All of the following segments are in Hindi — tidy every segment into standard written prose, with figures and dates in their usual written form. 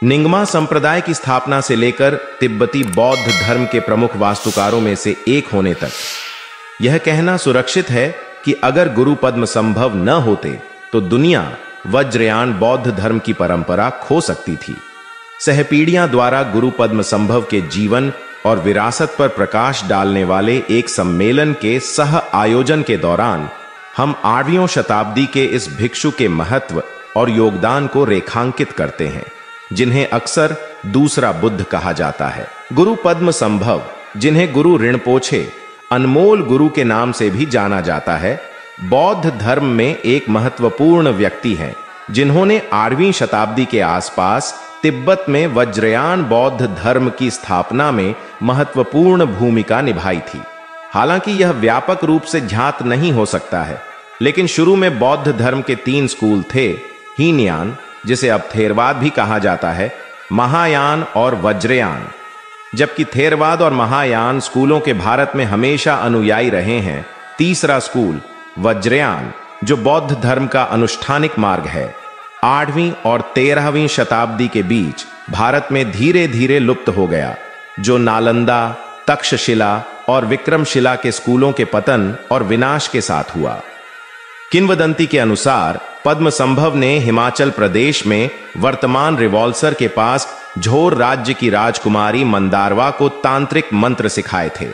निंगमा संप्रदाय की स्थापना से लेकर तिब्बती बौद्ध धर्म के प्रमुख वास्तुकारों में से एक होने तक यह कहना सुरक्षित है कि अगर गुरु पद्मसंभव न होते तो दुनिया वज्रयान बौद्ध धर्म की परंपरा खो सकती थी। सहपीढ़ियां द्वारा गुरु पद्मसंभव के जीवन और विरासत पर प्रकाश डालने वाले एक सम्मेलन के सह आयोजन के दौरान हम 8वीं शताब्दी के इस भिक्षु के महत्व और योगदान को रेखांकित करते हैं, जिन्हें अक्सर दूसरा बुद्ध कहा जाता है। गुरु पद्मसंभव, जिन्हें गुरु रिनपोछे अनमोल गुरु के नाम से भी जाना जाता है, बौद्ध धर्म में एक महत्वपूर्ण व्यक्ति हैं, जिन्होंने 8वीं शताब्दी के आसपास तिब्बत में वज्रयान बौद्ध धर्म की स्थापना में महत्वपूर्ण भूमिका निभाई थी। हालांकि यह व्यापक रूप से ज्ञात नहीं हो सकता है, लेकिन शुरू में बौद्ध धर्म के 3 स्कूल थे, हीनयान, जिसे अब थेरवाद भी कहा जाता है, महायान और वज्रयान। जबकि थेरवाद और महायान स्कूलों के भारत में हमेशा अनुयायी रहे हैं, तीसरा स्कूल वज्रयान, जो बौद्ध धर्म का अनुष्ठानिक मार्ग है, 8वीं और 13वीं शताब्दी के बीच भारत में धीरे धीरे लुप्त हो गया, जो नालंदा, तक्षशिला और विक्रमशिला के स्कूलों के पतन और विनाश के साथ हुआ। किंवदंती के अनुसार पद्मसंभव ने हिमाचल प्रदेश में वर्तमान रिवॉल्सर के पास झोर राज्य की राजकुमारी मंदारवा को तांत्रिक मंत्र सिखाए थे।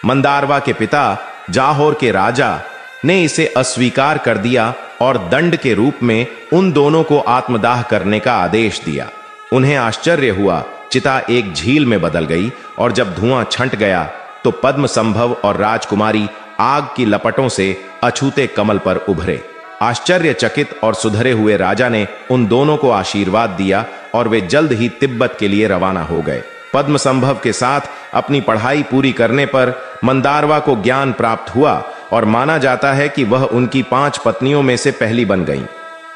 मंदारवा के पिता जाहोर के राजा ने इसे अस्वीकार कर दिया और दंड के रूप में उन दोनों को आत्मदाह करने का आदेश दिया। उन्हें आश्चर्य हुआ, चिता एक झील में बदल गई और जब धुआं छंट गया तो पद्मसंभव और राजकुमारी आग की लपटों से अछूते कमल पर उभरे। आश्चर्यचकित और सुधरे हुए राजा ने उन दोनों को आशीर्वाद दिया और वे जल्द ही तिब्बत के लिए रवाना हो गए। पद्मसंभव के साथ अपनी पढ़ाई पूरी करने पर मंदारवा को ज्ञान प्राप्त हुआ और माना जाता है कि वह उनकी 5 पत्नियों में से पहली बन गईं।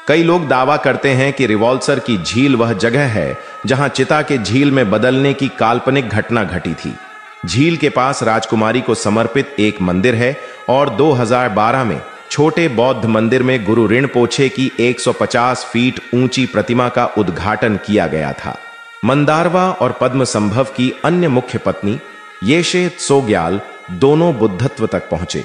कई लोग दावा करते हैं कि रिवॉल्सर की झील वह जगह है जहां चिता के झील में बदलने की काल्पनिक घटना घटी थी। झील के पास राजकुमारी को समर्पित एक मंदिर है और 2012 में छोटे बौद्ध मंदिर में गुरु रिनपोछे की 150 फीट ऊंची प्रतिमा का उद्घाटन किया गया था। मंदारवा और पद्मसंभव की अन्य मुख्य पत्नी येशे त्सोग्याल दोनों बुद्धत्व तक पहुंचे।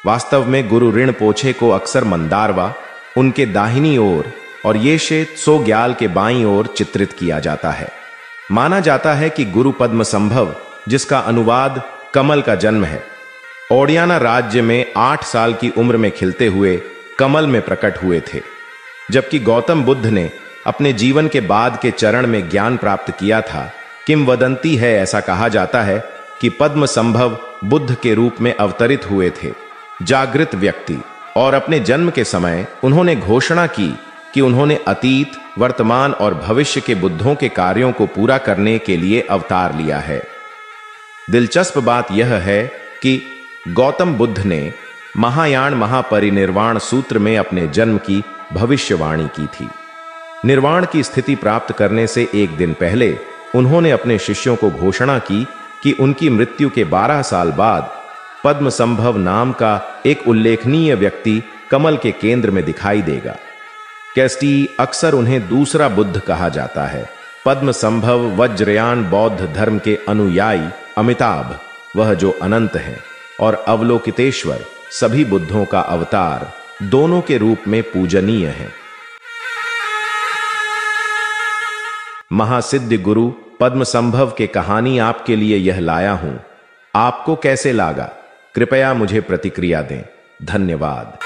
वास्तव में गुरु रिनपोछे को अक्सर मंदारवा, उनके दाहिनी ओर, और येशे त्सोग्याल के बाईं ओर चित्रित किया जाता है। माना जाता है कि गुरु पद्मसंभव, जिसका अनुवाद कमल का जन्म है, ओडियाना राज्य में 8 साल की उम्र में खिलते हुए कमल में प्रकट हुए थे। जबकि गौतम बुद्ध ने अपने जीवन के बाद के चरण में ज्ञान प्राप्त किया था। किंवदंती है, ऐसा कहा जाता है कि पद्मसंभव बुद्ध के रूप में अवतरित हुए थे, जागृत व्यक्ति, और अपने जन्म के समय उन्होंने घोषणा की कि उन्होंने अतीत, वर्तमान और भविष्य के बुद्धों के कार्यों को पूरा करने के लिए अवतार लिया है। दिलचस्प बात यह है कि गौतम बुद्ध ने महायान महापरिनिर्वाण सूत्र में अपने जन्म की भविष्यवाणी की थी। निर्वाण की स्थिति प्राप्त करने से एक दिन पहले उन्होंने अपने शिष्यों को घोषणा की कि उनकी मृत्यु के 12 साल बाद पद्मसंभव नाम का एक उल्लेखनीय व्यक्ति कमल के केंद्र में दिखाई देगा। कैस्टी अक्सर उन्हें दूसरा बुद्ध कहा जाता है। पद्मसंभव वज्रयान बौद्ध धर्म के अनुयायी अमिताभ, वह जो अनंत है, और अवलोकितेश्वर, सभी बुद्धों का अवतार, दोनों के रूप में पूजनीय है। महासिद्ध गुरु पद्मसंभव के कहानी आपके लिए यह लाया हूं। आपको कैसे लगा? कृपया मुझे प्रतिक्रिया दें। धन्यवाद।